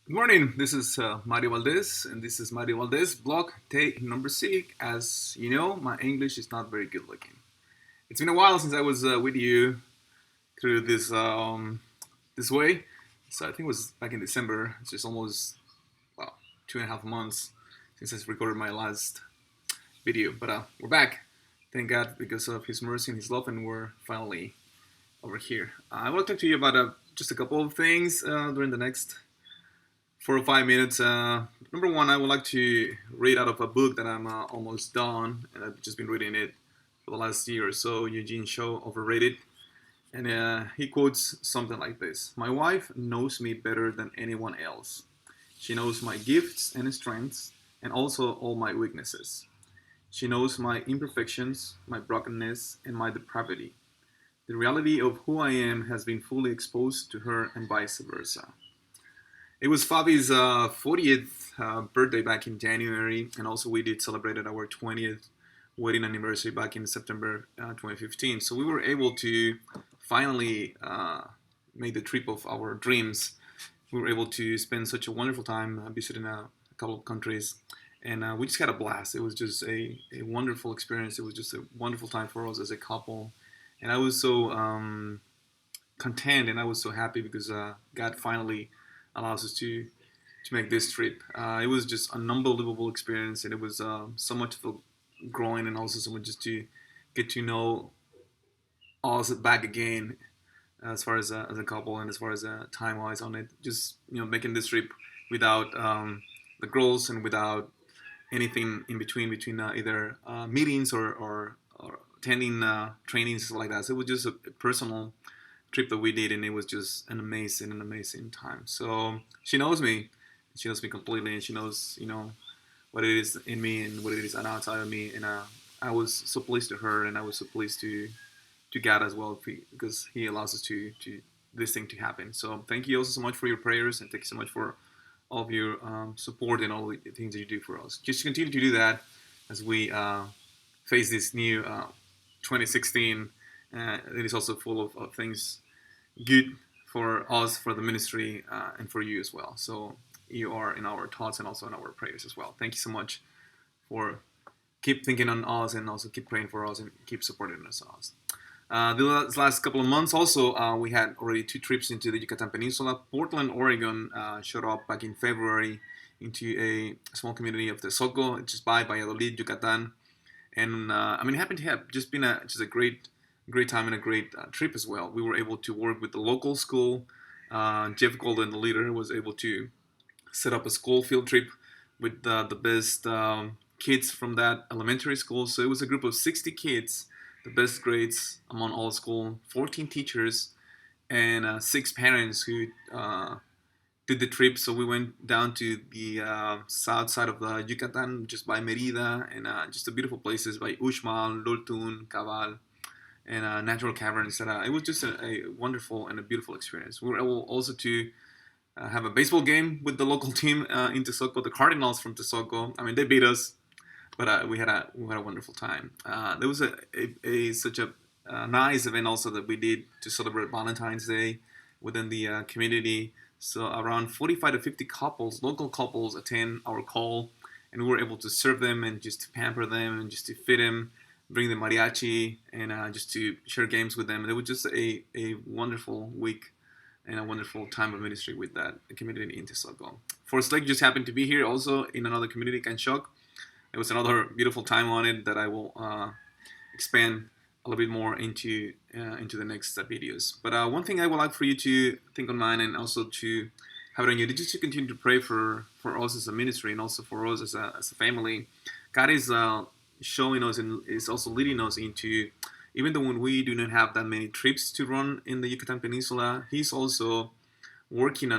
Good morning. This is Mario Valdez, and this is Mario Valdez blog take number 6. As you know, my English is not very good looking. It's been a while since I was with you through this way. So I think it was back in December. It's just almost well 2.5 months since I recorded my last video. But we're back. Thank God because of His mercy and His love, and we're finally over here. I want to talk to you about just a couple of things during the next 4 or 5 minutes. Number one, I would like to read out of a book that I'm almost done, and I've just been reading it for the last year or so. Eugene Shaw, Overrated, and he quotes something like this: "My wife knows me better than anyone else. She knows my gifts and strengths, and also all my weaknesses. She knows my imperfections, my brokenness, and my depravity. The reality of who I am has been fully exposed to her, and vice versa." It was Fabi's 40th birthday back in January, and also we did celebrated our 20th wedding anniversary back in September 2015. So we were able to finally make the trip of our dreams. We were able to spend such a wonderful time visiting a couple of countries, and we just had a blast. It was just a wonderful experience. It was just a wonderful time for us as a couple, and I was so content and I was so happy because God finally allows us to make this trip. It was just an unbelievable experience, and it was so much of growing, and also so much just to get to know us back again as far as a couple and as far as time wise on it. Just making this trip without the girls and without anything in between either meetings or attending trainings like that. So it was just a personal trip that we did, and it was just an amazing time. So she knows me. She knows me completely, and she knows what it is in me and what it is on outside of me. And I was so pleased to her, and I was so pleased to God as well because He allows us to this thing to happen. So thank you also so much for your prayers, and thank you so much for all of your support and all the things that you do for us. Just continue to do that as we face this new 2016. It is also full of things good for us, for the ministry, and for you as well. So you are in our thoughts and also in our prayers as well. Thank you so much for keep thinking on us and also keep praying for us and keep supporting us. The last couple of months also, we had already 2 trips into the Yucatan Peninsula. Portland, Oregon showed up back in February into a small community of Tesoco, just by Valladolid, Yucatan. And it happened to have just been just a great time and a great trip as well. We were able to work with the local school. Jeff Golden, the leader, was able to set up a school field trip with the best kids from that elementary school. So it was a group of 60 kids, the best grades among all school, 14 teachers, and 6 parents who did the trip. So we went down to the south side of the Yucatan, just by Merida, and just the beautiful places by Uxmal, Loltun, Cabal, and natural caverns. And it was just a wonderful and a beautiful experience. We were able also to have a baseball game with the local team in Tesoco, the Cardinals from Tesoco. They beat us, but we had a wonderful time. There was such a nice event also that we did to celebrate Valentine's Day within the community. So around 45 to 50 couples, local couples, attend our call, and we were able to serve them and just to pamper them and just to feed them, bring the mariachi, and just to share games with them. And it was just a wonderful week and a wonderful time of ministry with that community in Tesoco. Forest Lake just happened to be here also in another community, Kanchok. It was another beautiful time on it that I will expand a little bit more into the next videos. But one thing I would like for you to think on mind and also to have it on you, just to continue to pray for us as a ministry and also for us as a family. God is showing us and is also leading us into, even though when we do not have that many trips to run in the Yucatan Peninsula, He's also working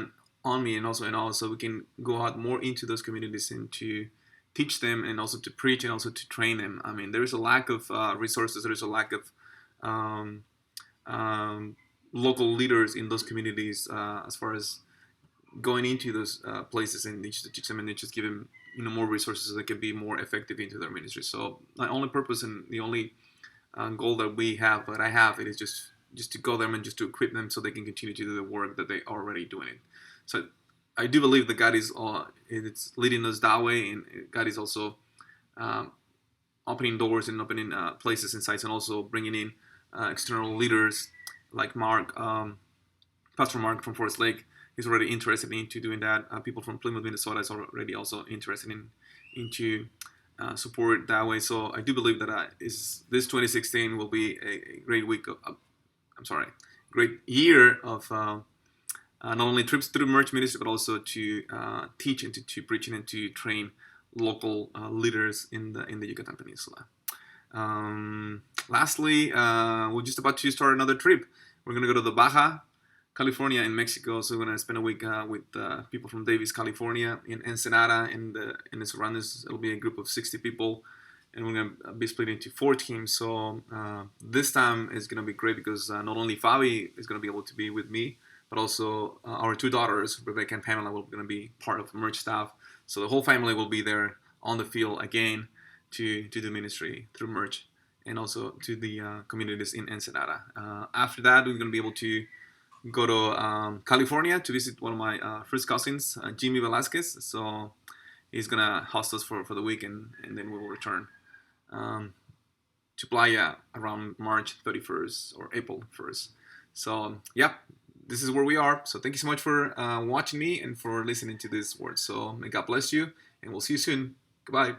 on me and also in us, so we can go out more into those communities and to teach them and also to preach and also to train them. There is a lack of resources. There is a lack of um, local leaders in those communities as far as going into those places and to teach them and just give them more resources so they can be more effective into their ministry. So my only purpose and the only goal that I have, it is just to go there and just to equip them so they can continue to do the work that they are already doing it. So I do believe that God is it's leading us that way, and God is also um, opening doors and opening places and sites, and also bringing in external leaders like Mark, Pastor Mark from Forest Lake. He's already interested into doing that. People from Plymouth, Minnesota is already also interested into support that way. So I do believe that this 2016 will be a great week I'm sorry, great year of not only trips to the merch ministry, but also to teach and to preach and to train local leaders in the Yucatan Peninsula. Lastly, we're just about to start another trip. We're gonna go to the Baja California in Mexico. So we're gonna spend a week with people from Davis, California, in Ensenada and in the surroundings. It'll be a group of 60 people, and we're gonna be split into 4 teams. So this time is gonna be great because not only Fabi is gonna be able to be with me, but also our 2 daughters, Rebecca and Pamela, will gonna be part of the merch staff. So the whole family will be there on the field again to do ministry through merch and also to the communities in Ensenada. After that, we're gonna be able to go to California to visit one of my first cousins, Jimmy Velasquez. So he's gonna host us for the week, and then we will return to Playa around March 31st or April 1st. So yeah, this is where we are. So thank you so much for watching me and for listening to this word. So may God bless you, and we'll see you soon. Goodbye.